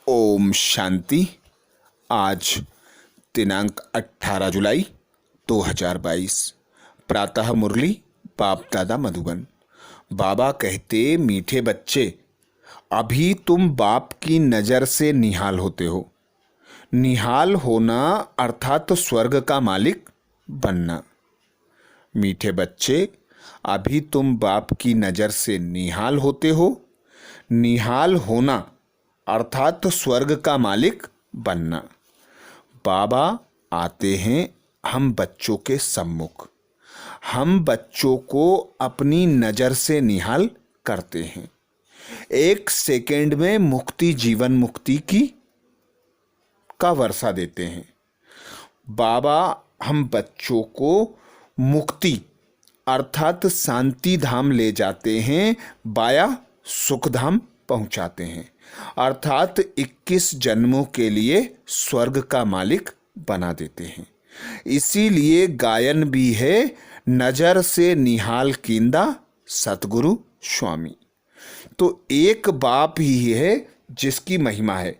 ओम शांति। आज दिनांक 18 जुलाई 2022। प्रातः मुरली बाप दादा मधुबन। बाबा कहते, मीठे बच्चे, अभी तुम बाप की नज़र से निहाल होते हो। निहाल होना अर्थात स्वर्ग का मालिक बनना। मीठे बच्चे, अभी तुम बाप की नज़र से निहाल होते हो। निहाल होना अर्थात स्वर्ग का मालिक बनना। बाबा आते हैं हम बच्चों के सम्मुख। हम बच्चों को अपनी नज़र से निहाल करते हैं। 1 सेकेंड में मुक्ति, जीवन मुक्ति का वर्षा देते हैं। बाबा हम बच्चों को मुक्ति अर्थात शांति धाम ले जाते हैं, बाया सुख धाम पहुंचाते हैं, अर्थात 21 जन्मों के लिए स्वर्ग का मालिक बना देते हैं। इसीलिए गायन भी है, नजर से निहाल कींदा सतगुरु स्वामी। तो एक बाप ही है जिसकी महिमा है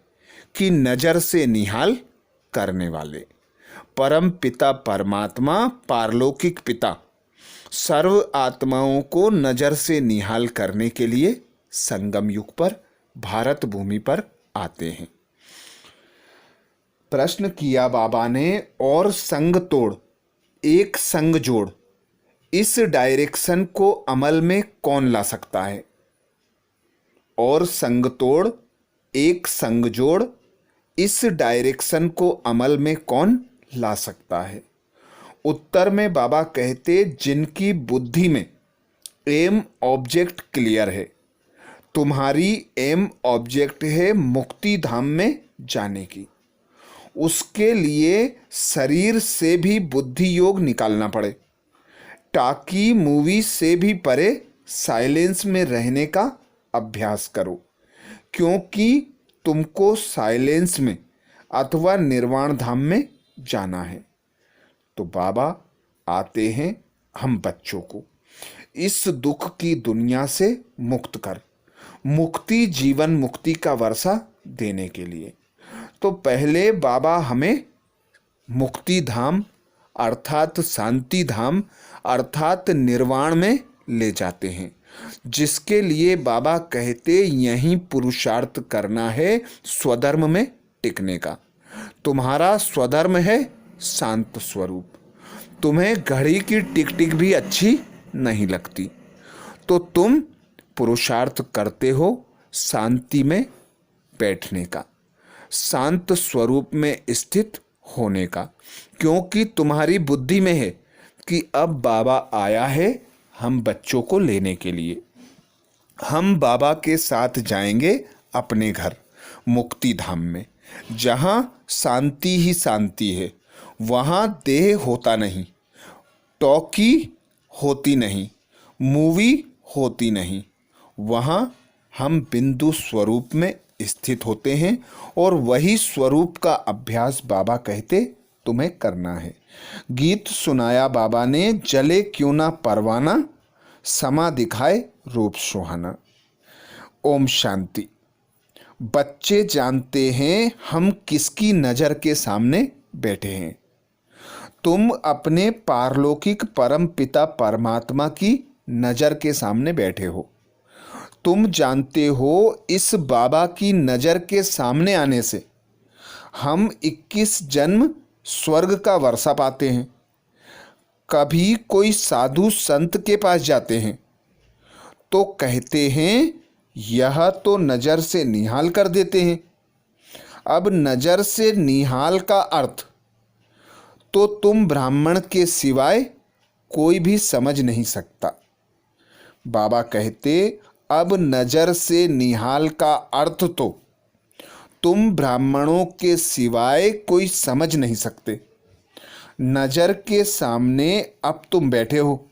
कि नजर से निहाल करने वाले। परम पिता परमात्मा, पारलौकिक पिता, सर्व आत्माओं को नजर से निहाल करने के लिए संगम युग पर, भारत भूमि पर आते हैं। प्रश्न किया बाबा ने, और संग तोड़ एक संग जोड़, इस डायरेक्शन को अमल में कौन ला सकता है? और संग तोड़ एक संग जोड़, इस डायरेक्शन को अमल में कौन ला सकता है? उत्तर में बाबा कहते, जिनकी बुद्धि में एम ऑब्जेक्ट क्लियर है। तुम्हारी एम ऑब्जेक्ट है मुक्ति धाम में जाने की। उसके लिए शरीर से भी बुद्धि योग निकालना पड़े, ताकि मूवी से भी परे साइलेंस में रहने का अभ्यास करो, क्योंकि तुमको साइलेंस में अथवा निर्वाण धाम में जाना है। तो बाबा आते हैं हम बच्चों को इस दुख की दुनिया से मुक्त कर मुक्ति, जीवन मुक्ति का वर्षा देने के लिए। तो पहले बाबा हमें मुक्ति धाम अर्थात शांति धाम अर्थात निर्वाण में ले जाते हैं, जिसके लिए बाबा कहते, यहीं पुरुषार्थ करना है स्वधर्म में टिकने का। तुम्हारा स्वधर्म है शांत स्वरूप। तुम्हें घड़ी की टिक टिक भी अच्छी नहीं लगती, तो तुम पुरुषार्थ करते हो शांति में बैठने का, शांत स्वरूप में स्थित होने का, क्योंकि तुम्हारी बुद्धि में है कि अब बाबा आया है हम बच्चों को लेने के लिए। हम बाबा के साथ जाएंगे अपने घर मुक्ति धाम में, जहाँ शांति ही शांति है। वहाँ देह होता नहीं, टॉकी होती नहीं, मूवी होती नहीं। वहाँ हम बिंदु स्वरूप में स्थित होते हैं, और वही स्वरूप का अभ्यास बाबा कहते तुम्हें करना है। गीत सुनाया बाबा ने, जले क्यों ना परवाना, समा दिखाए रूप सुहाना। ओम शांति। बच्चे जानते हैं हम किसकी नज़र के सामने बैठे हैं। तुम अपने पारलौकिक परम पिता परमात्मा की नज़र के सामने बैठे हो। तुम जानते हो इस बाबा की नज़र के सामने आने से हम 21 जन्म स्वर्ग का वर्षा पाते हैं। कभी कोई साधु संत के पास जाते हैं तो कहते हैं, यह तो नज़र से निहाल कर देते हैं। अब नज़र से निहाल का अर्थ तो तुम ब्राह्मण के सिवाय कोई भी समझ नहीं सकता। बाबा कहते, अब नज़र से निहाल का अर्थ तो तुम ब्राह्मणों के सिवाय कोई समझ नहीं सकते। नज़र के सामने अब तुम बैठे हो।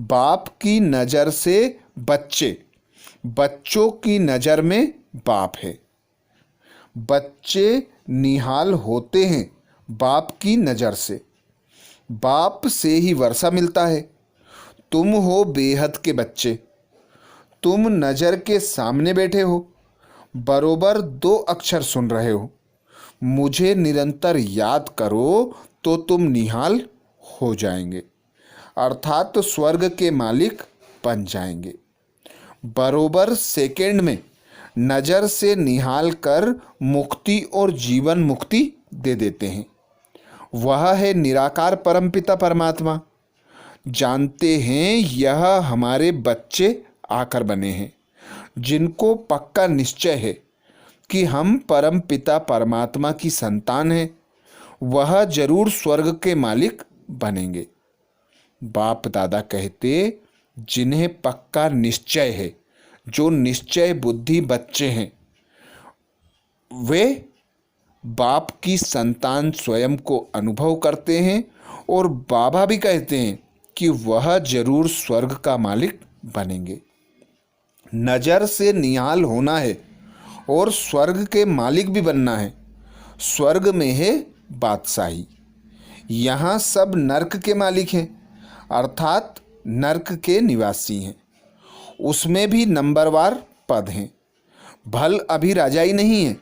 बाप की नज़र से बच्चे, बच्चों की नज़र में बाप है। बच्चे निहाल होते हैं बाप की नज़र से। बाप से ही वर्षा मिलता है। तुम हो बेहद के बच्चे। तुम नज़र के सामने बैठे हो। बरोबर 2 अक्षर सुन रहे हो। मुझे निरंतर याद करो तो तुम निहाल हो जाएंगे, अर्थात स्वर्ग के मालिक बन जाएंगे। बरोबर सेकंड में नज़र से निहाल कर मुक्ति और जीवन मुक्ति दे देते हैं। वह है निराकार परमपिता परमात्मा। जानते हैं यह हमारे बच्चे आकर बने हैं, जिनको पक्का निश्चय है कि हम परम पिता परमात्मा की संतान हैं। वह जरूर स्वर्ग के मालिक बनेंगे। बाप दादा कहते, जिन्हें पक्का निश्चय है, जो निश्चय बुद्धि बच्चे हैं, वे बाप की संतान स्वयं को अनुभव करते हैं। और बाबा भी कहते हैं कि वह जरूर स्वर्ग का मालिक बनेंगे। नज़र से निहाल होना है और स्वर्ग के मालिक भी बनना है। स्वर्ग में है बादशाही। यहाँ सब नर्क के मालिक हैं, अर्थात नर्क के निवासी हैं। उसमें भी नंबरवार पद हैं। भल अभी राजा ही नहीं है,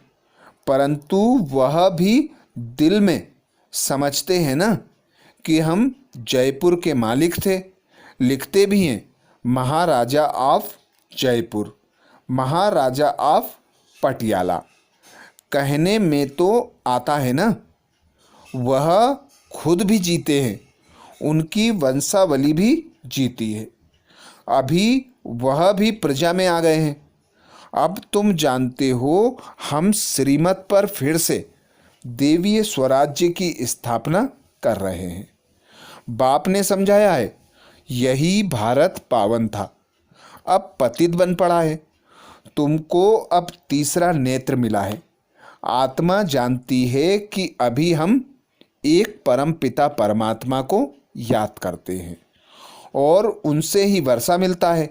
परंतु वह भी दिल में समझते हैं ना कि हम जयपुर के मालिक थे। लिखते भी हैं महाराजा ऑफ जयपुर, महाराजा ऑफ पटियाला। कहने में तो आता है ना। वह खुद भी जीते हैं, उनकी वंशावली भी जीती है। अभी वह भी प्रजा में आ गए हैं। अब तुम जानते हो हम श्रीमत पर फिर से देवीय स्वराज्य की स्थापना कर रहे हैं। बाप ने समझाया है, यही भारत पावन था, अब पतित बन पड़ा है। तुमको अब तीसरा नेत्र मिला है। आत्मा जानती है कि अभी हम एक परम पिता परमात्मा को याद करते हैं और उनसे ही वर्षा मिलता है।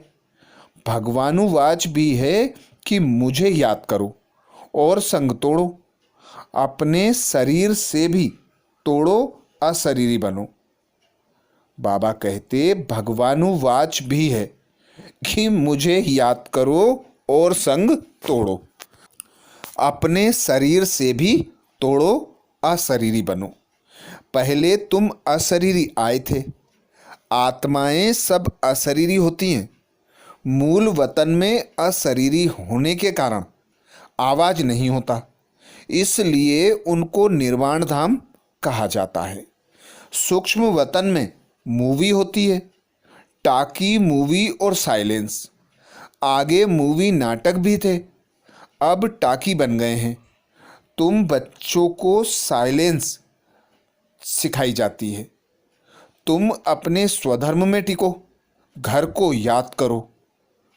भगवानुवाच भी है कि मुझे याद करो और संग तोड़ो। अपने शरीर से भी तोड़ो, अशरीरी बनो। बाबा कहते, भगवानुवाच भी है कि मुझे याद करो और संग तोड़ो। अपने शरीर से भी तोड़ो, अशरीरी बनो। पहले तुम अशरीरी आए थे। आत्माएं सब अशरीरी होती हैं। मूल वतन में अशरीरी होने के कारण आवाज नहीं होता, इसलिए उनको निर्वाण धाम कहा जाता है। सूक्ष्म वतन में मूवी होती है, टाकी, मूवी और साइलेंस। आगे मूवी नाटक भी थे, अब टाकी बन गए हैं। तुम बच्चों को साइलेंस सिखाई जाती है। तुम अपने स्वधर्म में टिको, घर को याद करो।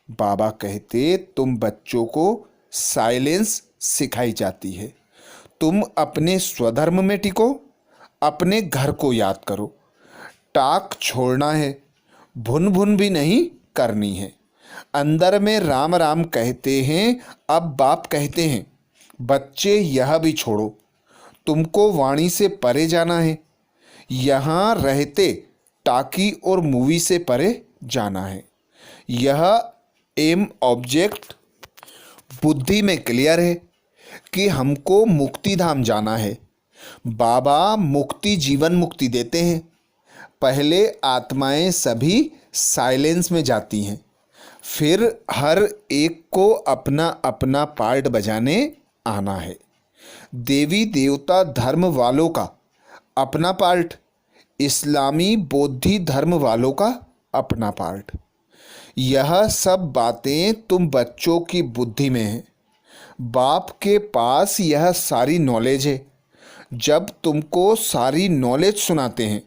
बाबा कहते, तुम बच्चों को साइलेंस सिखाई जाती है। तुम अपने स्वधर्म में टिको, अपने घर को याद करो। टाक छोड़ना है, भुन भुन भी नहीं करनी है। अंदर में राम राम कहते हैं। अब बाप कहते हैं, बच्चे यह भी छोड़ो, तुमको वाणी से परे जाना है। यहाँ रहते टाकी और मूवी से परे जाना है। यह एम ऑब्जेक्ट बुद्धि में क्लियर है कि हमको मुक्ति धाम जाना है। बाबा मुक्ति जीवन मुक्ति देते हैं। पहले आत्माएं सभी साइलेंस में जाती हैं, फिर हर एक को अपना अपना पार्ट बजाने आना है। देवी देवता धर्म वालों का अपना पार्ट, इस्लामी बौद्धि धर्म वालों का अपना पार्ट। यह सब बातें तुम बच्चों की बुद्धि में हैं। बाप के पास यह सारी नॉलेज है। जब तुमको सारी नॉलेज सुनाते हैं,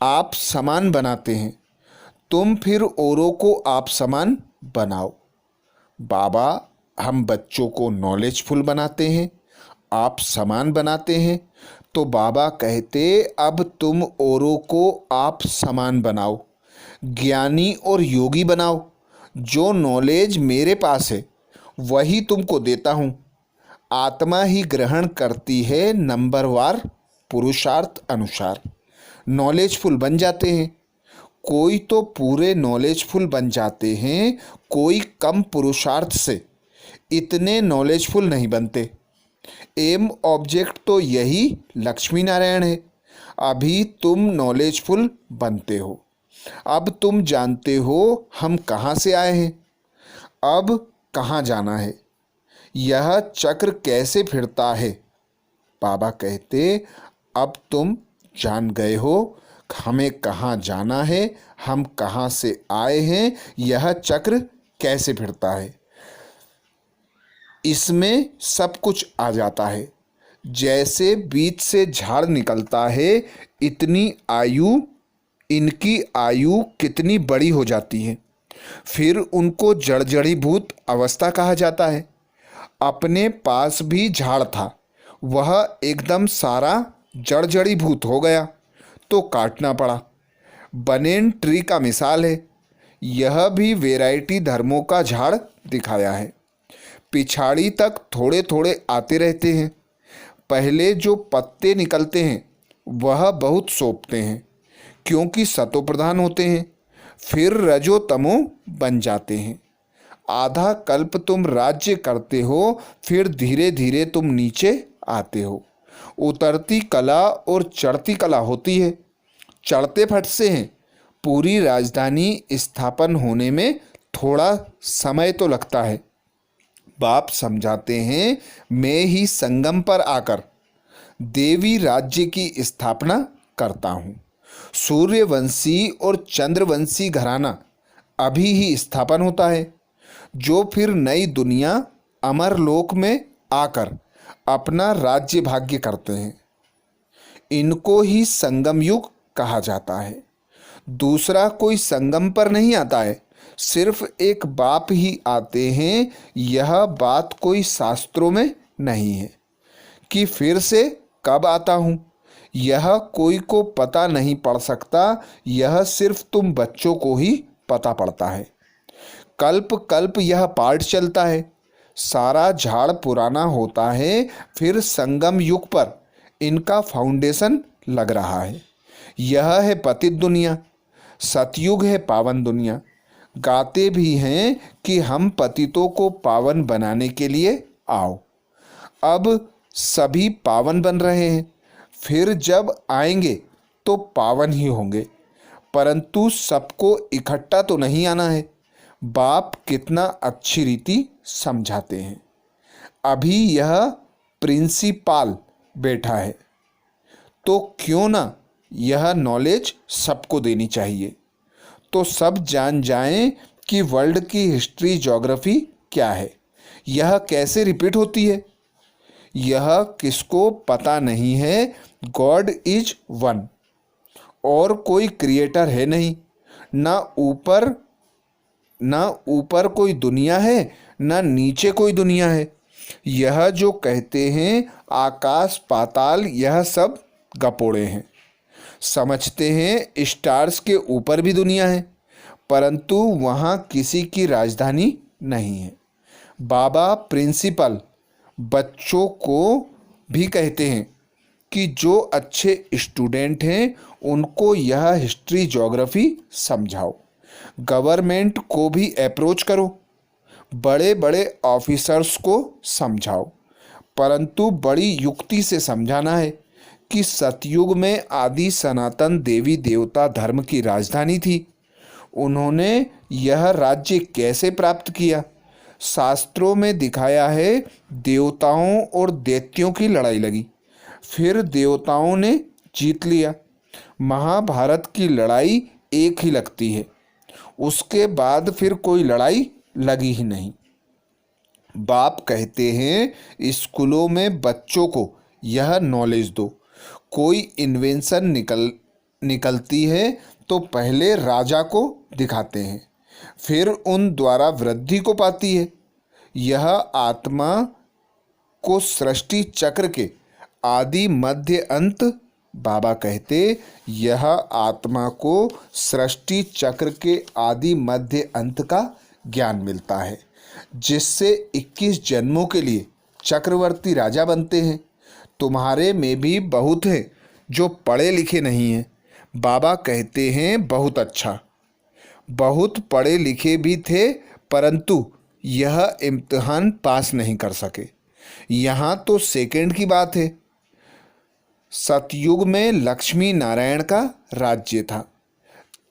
आप समान बनाते हैं, तुम फिर औरों को आप समान बनाओ। बाबा, हम बच्चों को नॉलेजफुल बनाते हैं, आप समान बनाते हैं। तो बाबा कहते, अब तुम औरों को आप समान बनाओ, ज्ञानी और योगी बनाओ। जो नॉलेज मेरे पास है वही तुमको देता हूँ। आत्मा ही ग्रहण करती है नंबरवार पुरुषार्थ अनुसार। नॉलेजफुल बन जाते हैं। कोई तो पूरे नॉलेजफुल बन जाते हैं, कोई कम पुरुषार्थ से इतने नॉलेजफुल नहीं बनते। एम ऑब्जेक्ट तो यही लक्ष्मी नारायण है। अभी तुम नॉलेजफुल बनते हो। अब तुम जानते हो हम कहाँ से आए हैं, अब कहाँ जाना है, यह चक्र कैसे फिरता है। बाबा कहते, अब तुम जान गए हो हमें कहाँ जाना है, हम कहाँ से आए हैं, यह चक्र कैसे फिरता है। इसमें सब कुछ आ जाता है। जैसे बीज से झाड़ निकलता है, इनकी आयु कितनी बड़ी हो जाती है। फिर उनको जड़ीभूत अवस्था कहा जाता है। अपने पास भी झाड़ था, वह एकदम सारा जड़ीभूत हो गया तो काटना पड़ा। बनेन ट्री का मिसाल है। यह भी वैरायटी धर्मों का झाड़ दिखाया है। पिछाड़ी तक थोड़े थोड़े आते रहते हैं। पहले जो पत्ते निकलते हैं वह बहुत सौंपते हैं, क्योंकि सतो प्रधान होते हैं। फिर रजो तमो बन जाते हैं। आधा कल्प तुम राज्य करते हो, फिर धीरे धीरे तुम नीचे आते हो। उतरती कला और चढ़ती कला होती है। चढ़ते फट से हैं। पूरी राजधानी स्थापन होने में थोड़ा समय तो लगता है। बाप समझाते हैं, मैं ही संगम पर आकर देवी राज्य की स्थापना करता हूँ। सूर्यवंशी और चंद्रवंशी घराना अभी ही स्थापन होता है, जो फिर नई दुनिया अमरलोक में आकर अपना राज्य भाग्य करते हैं। इनको ही संगम युग कहा जाता है। दूसरा कोई संगम पर नहीं आता है, सिर्फ एक बाप ही आते हैं। यह बात कोई शास्त्रों में नहीं है कि फिर से कब आता हूँ, यह कोई को पता नहीं पड़ सकता। यह सिर्फ तुम बच्चों को ही पता पड़ता है। कल्प कल्प यह पाठ चलता है। सारा झाड़ पुराना होता है, फिर संगम युग पर इनका फाउंडेशन लग रहा है। यह है पतित दुनिया, सतयुग है पावन दुनिया। गाते भी हैं कि हम पतितों को पावन बनाने के लिए आओ। अब सभी पावन बन रहे हैं, फिर जब आएंगे तो पावन ही होंगे। परंतु सबको इकट्ठा तो नहीं आना है। बाप कितना अच्छी रीति समझाते हैं। अभी यह प्रिंसिपाल बैठा है, तो क्यों ना यह नॉलेज सबको देनी चाहिए, तो सब जान जाएं कि वर्ल्ड की हिस्ट्री ज्योग्राफी क्या है, यह कैसे रिपीट होती है। यह किसको पता नहीं है। गॉड इज वन, और कोई क्रिएटर है नहीं। ना ऊपर कोई दुनिया है, ना नीचे कोई दुनिया है। यह जो कहते हैं आकाश पाताल, यह सब गपोड़े हैं। समझते हैं स्टार्स के ऊपर भी दुनिया है, परंतु वहाँ किसी की राजधानी नहीं है। बाबा प्रिंसिपल बच्चों को भी कहते हैं कि जो अच्छे स्टूडेंट हैं उनको यह हिस्ट्री ज्योग्राफी समझाओ। गवर्नमेंट को भी अप्रोच करो, बड़े बड़े ऑफिसर्स को समझाओ, परंतु बड़ी युक्ति से समझाना है कि सतयुग में आदि सनातन देवी देवता धर्म की राजधानी थी। उन्होंने यह राज्य कैसे प्राप्त किया। शास्त्रों में दिखाया है, देवताओं और दैत्यों की लड़ाई लगी, फिर देवताओं ने जीत लिया। महाभारत की लड़ाई एक ही लगती है, उसके बाद फिर कोई लड़ाई लगी ही नहीं। बाप कहते हैं स्कूलों में बच्चों को यह नॉलेज दो। कोई इन्वेंशन निकलती है तो पहले राजा को दिखाते हैं, फिर उन द्वारा वृद्धि को पाती है। यह आत्मा को सृष्टि चक्र के आदि मध्य अंत, बाबा कहते यह आत्मा को सृष्टि चक्र के आदि मध्य अंत का ज्ञान मिलता है, जिससे 21 जन्मों के लिए चक्रवर्ती राजा बनते हैं। तुम्हारे में भी बहुत हैं जो पढ़े लिखे नहीं हैं। बाबा कहते हैं बहुत अच्छा। बहुत पढ़े लिखे भी थे, परंतु यह इम्तिहान पास नहीं कर सके। यहाँ तो सेकंड की बात है। सतयुग में लक्ष्मी नारायण का राज्य था।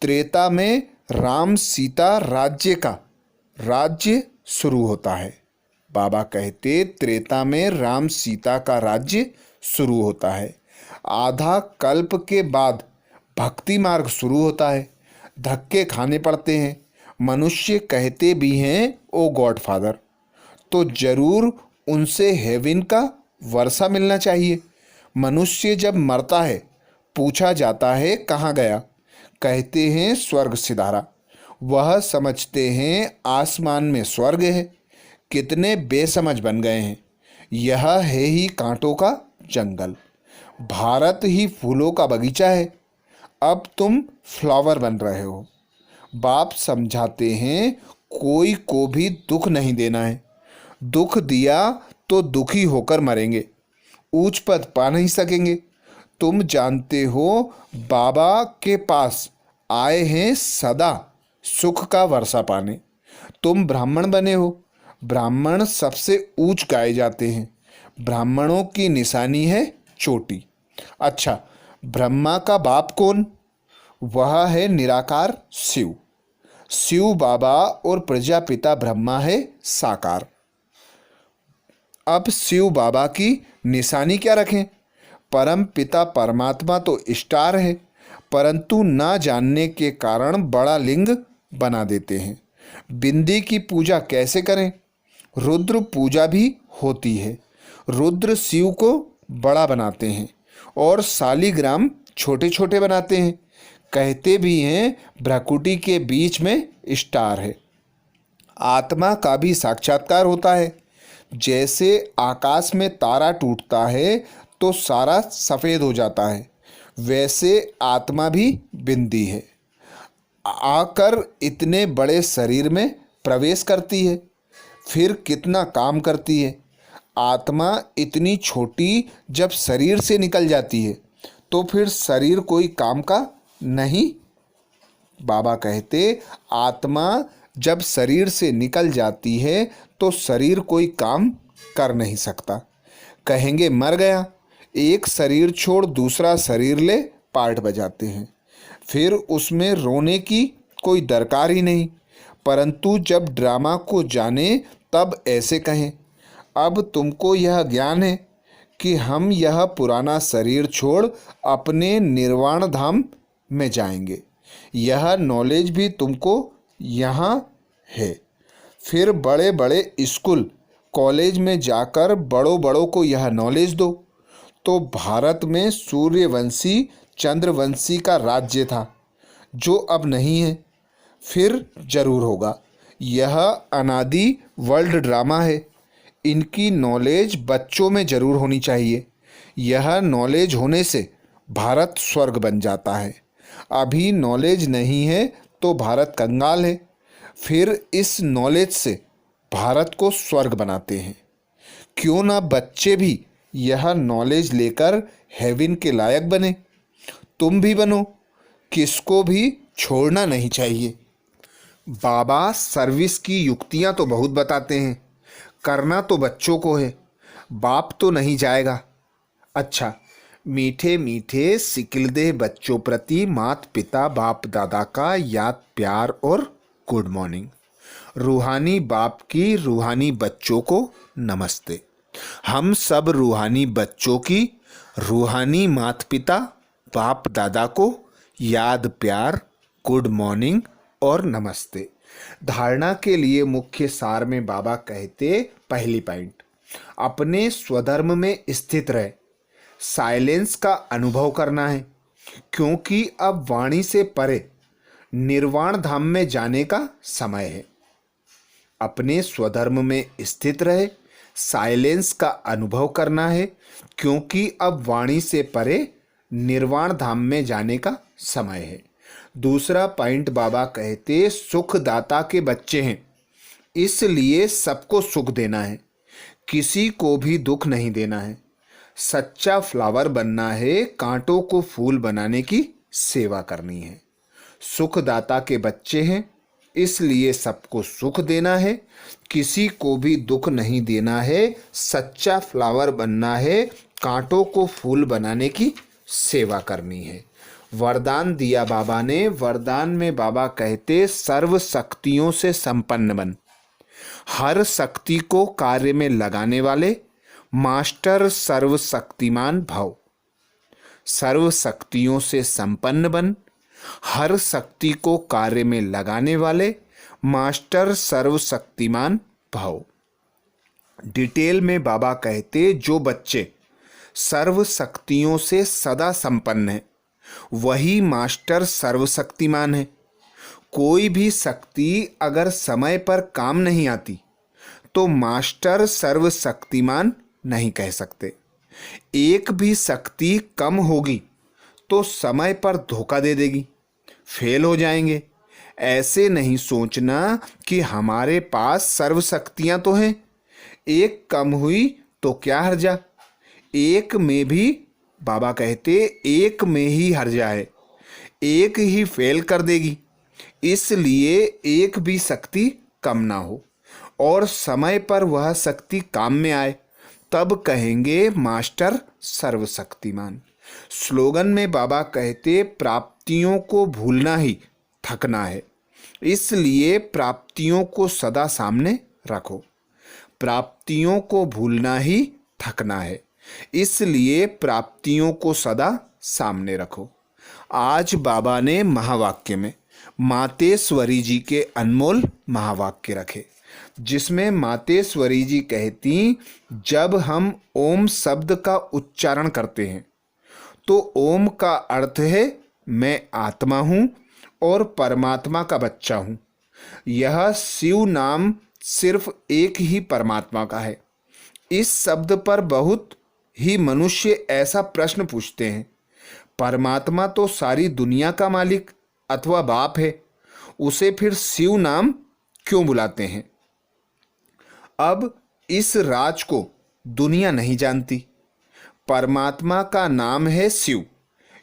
त्रेता में राम सीता राज्य का राज्य शुरू होता है। बाबा कहते त्रेता में राम सीता का राज्य शुरू होता है। आधा कल्प के बाद भक्ति मार्ग शुरू होता है। धक्के खाने पड़ते हैं। मनुष्य कहते भी हैं ओ गॉडफादर, तो जरूर उनसे हेवन का वर्षा मिलना चाहिए। मनुष्य जब मरता है पूछा जाता है कहाँ गया, कहते हैं स्वर्ग सिधारा। वह समझते हैं आसमान में स्वर्ग है। कितने बेसमझ बन गए हैं। यह है ही कांटों का जंगल। भारत ही फूलों का बगीचा है। अब तुम फ्लावर बन रहे हो। बाप समझाते हैं कोई को भी दुख नहीं देना है। दुख दिया तो दुखी होकर मरेंगे, ऊंच पद पा नहीं सकेंगे। तुम जानते हो बाबा के पास आए हैं सदा सुख का वर्षा पाने। तुम ब्राह्मण बने हो। ब्राह्मण सबसे ऊंच गाए जाते हैं। ब्राह्मणों की निशानी है चोटी। अच्छा, ब्रह्मा का बाप कौन? वह है निराकार शिव। शिव बाबा और प्रजापिता ब्रह्मा है साकार। अब शिव बाबा की निशानी क्या रखें? परम पिता परमात्मा तो स्टार है, परंतु ना जानने के कारण बड़ा लिंग बना देते हैं। बिंदी की पूजा कैसे करें? रुद्र पूजा भी होती है। रुद्र शिव को बड़ा बनाते हैं और शालिग्राम छोटे छोटे बनाते हैं। कहते भी हैं भ्रकुटी के बीच में स्टार है। आत्मा का भी साक्षात्कार होता है। जैसे आकाश में तारा टूटता है तो सारा सफ़ेद हो जाता है, वैसे आत्मा भी बिंदी है। आकर इतने बड़े शरीर में प्रवेश करती है, फिर कितना काम करती है। आत्मा इतनी छोटी जब शरीर से निकल जाती है तो फिर शरीर कोई काम का नहीं। बाबा कहते आत्मा जब शरीर से निकल जाती है तो शरीर कोई काम कर नहीं सकता। कहेंगे मर गया, एक शरीर छोड़ दूसरा शरीर ले पार्ट बजाते हैं। फिर उसमें रोने की कोई दरकार ही नहीं। परंतु जब ड्रामा को जाने तब ऐसे कहें, अब तुमको यह ज्ञान है कि हम यह पुराना शरीर छोड़ अपने निर्वाण धाम में जाएंगे। यह नॉलेज भी तुमको यहाँ है। फिर बड़े बड़े स्कूल कॉलेज में जाकर बड़ों बड़ों को यह नॉलेज दो। तो भारत में सूर्यवंशी चंद्रवंशी का राज्य था, जो अब नहीं है, फिर जरूर होगा। यह अनादि वर्ल्ड ड्रामा है। इनकी नॉलेज बच्चों में जरूर होनी चाहिए। यह नॉलेज होने से भारत स्वर्ग बन जाता है। अभी नॉलेज नहीं है तो भारत कंगाल है। फिर इस नॉलेज से भारत को स्वर्ग बनाते हैं। क्यों ना बच्चे भी यह नॉलेज लेकर हेवन के लायक बने। तुम भी बनो, किसको भी छोड़ना नहीं चाहिए। बाबा सर्विस की युक्तियां तो बहुत बताते हैं, करना तो बच्चों को है। बाप तो नहीं जाएगा। अच्छा, मीठे मीठे सिकिलदे बच्चों प्रति माता पिता बाप दादा का याद प्यार और गुड मॉर्निंग। रूहानी बाप की रूहानी बच्चों को नमस्ते। हम सब रूहानी बच्चों की रूहानी माता पिता बाप दादा को याद प्यार गुड मॉर्निंग और नमस्ते। धारणा के लिए मुख्य सार में बाबा कहते पहली पॉइंट, अपने स्वधर्म में स्थित रहे। साइलेंस का अनुभव करना है, क्योंकि अब वाणी से परे निर्वाण धाम में जाने का समय है। अपने स्वधर्म में स्थित रहे, साइलेंस का अनुभव करना है, क्योंकि अब वाणी से परे निर्वाण धाम में जाने का समय है। दूसरा पॉइंट बाबा कहते सुखदाता के बच्चे हैं, इसलिए सबको सुख देना है, किसी को भी दुख नहीं देना है। सच्चा फ्लावर बनना है, कांटों को फूल बनाने की सेवा करनी है। सुखदाता के बच्चे हैं, इसलिए सबको सुख देना है, किसी को भी दुख नहीं देना है, सच्चा फ्लावर बनना है, कांटों को फूल बनाने की सेवा करनी है। वरदान दिया बाबा ने। वरदान में बाबा कहते सर्व शक्तियों से संपन्न बन, हर शक्ति को कार्य में लगाने वाले, मास्टर सर्वशक्तिमान भव। सर्व शक्तियों से संपन्न बन, हर शक्ति को कार्य में लगाने वाले, मास्टर सर्वशक्तिमान भव। डिटेल में बाबा कहते जो बच्चे सर्व शक्तियों से सदा संपन्न है वही मास्टर सर्वशक्तिमान है। कोई भी शक्ति अगर समय पर काम नहीं आती तो मास्टर सर्वशक्तिमान नहीं कह सकते। एक भी शक्ति कम होगी तो समय पर धोखा दे देगी, फेल हो जाएंगे। ऐसे नहीं सोचना कि हमारे पास सर्व शक्तियां तो हैं, एक कम हुई तो क्या हर्जा। एक में भी बाबा कहते एक में ही हर्जा है, एक ही फेल कर देगी। इसलिए एक भी शक्ति कम ना हो और समय पर वह शक्ति काम में आए, तब कहेंगे मास्टर सर्वशक्तिमान। स्लोगन में बाबा कहते प्राप्तियों को भूलना ही थकना है, इसलिए प्राप्तियों को सदा सामने रखो। प्राप्तियों को भूलना ही थकना है, इसलिए प्राप्तियों को सदा सामने रखो। आज बाबा ने महावाक्य में मातेश्वरी जी के अनमोल महावाक्य रखे, जिसमें मातेश्वरी जी कहती जब हम ओम शब्द का उच्चारण करते हैं तो ओम का अर्थ है मैं आत्मा हूँ और परमात्मा का बच्चा हूँ। यह शिव नाम सिर्फ एक ही परमात्मा का है। इस शब्द पर बहुत ही मनुष्य ऐसा प्रश्न पूछते हैं, परमात्मा तो सारी दुनिया का मालिक अथवा बाप है, उसे फिर शिव नाम क्यों बुलाते हैं। अब इस राज को दुनिया नहीं जानती। परमात्मा का नाम है शिव,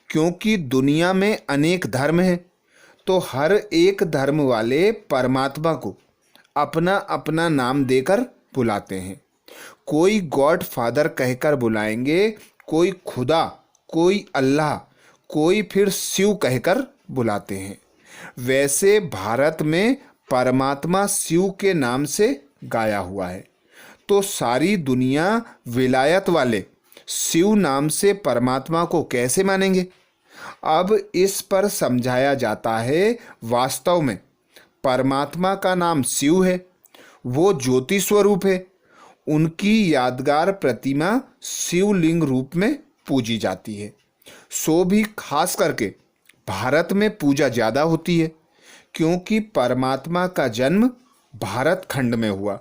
क्योंकि दुनिया में अनेक धर्म हैं, तो हर एक धर्म वाले परमात्मा को अपना अपना नाम देकर बुलाते हैं। कोई गॉड फादर कहकर बुलाएंगे, कोई खुदा, कोई अल्लाह, कोई फिर शिव कहकर बुलाते हैं। वैसे भारत में परमात्मा शिव के नाम से गाया हुआ है, तो सारी दुनिया विलायत वाले शिव नाम से परमात्मा को कैसे मानेंगे। अब इस पर समझाया जाता है वास्तव में परमात्मा का नाम शिव है, वो ज्योति स्वरूप है। उनकी यादगार प्रतिमा शिवलिंग रूप में पूजी जाती है। सो भी खास करके भारत में पूजा ज़्यादा होती है, क्योंकि परमात्मा का जन्म भारत खंड में हुआ,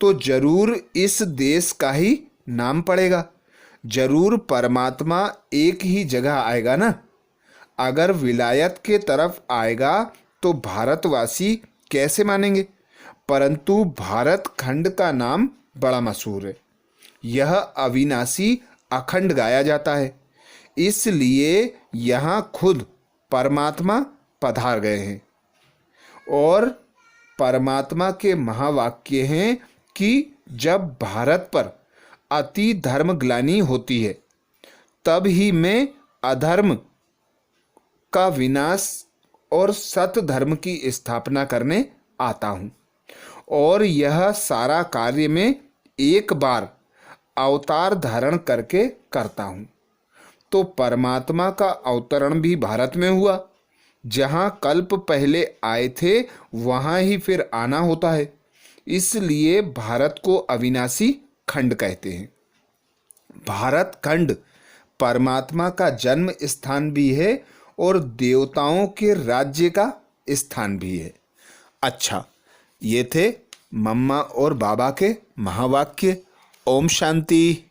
तो जरूर इस देश का ही नाम पड़ेगा। जरूर परमात्मा एक ही जगह आएगा ना। अगर विलायत के तरफ आएगा तो भारतवासी कैसे मानेंगे। परंतु भारत खंड का नाम बड़ा मशहूर है, यह अविनाशी अखंड गाया जाता है, इसलिए यहाँ खुद परमात्मा पधार गए हैं। और परमात्मा के महावाक्य हैं कि जब भारत पर अति धर्म ग्लानि होती है तब ही मैं अधर्म का विनाश और सत धर्म की स्थापना करने आता हूँ, और यह सारा कार्य मैं एक बार अवतार धारण करके करता हूँ। तो परमात्मा का अवतरण भी भारत में हुआ, जहाँ कल्प पहले आए थे वहाँ ही फिर आना होता है, इसलिए भारत को अविनाशी खंड कहते हैं। भारत खंड परमात्मा का जन्म स्थान भी है और देवताओं के राज्य का स्थान भी है। अच्छा, ये थे मम्मा और बाबा के महावाक्य। ओम शांति।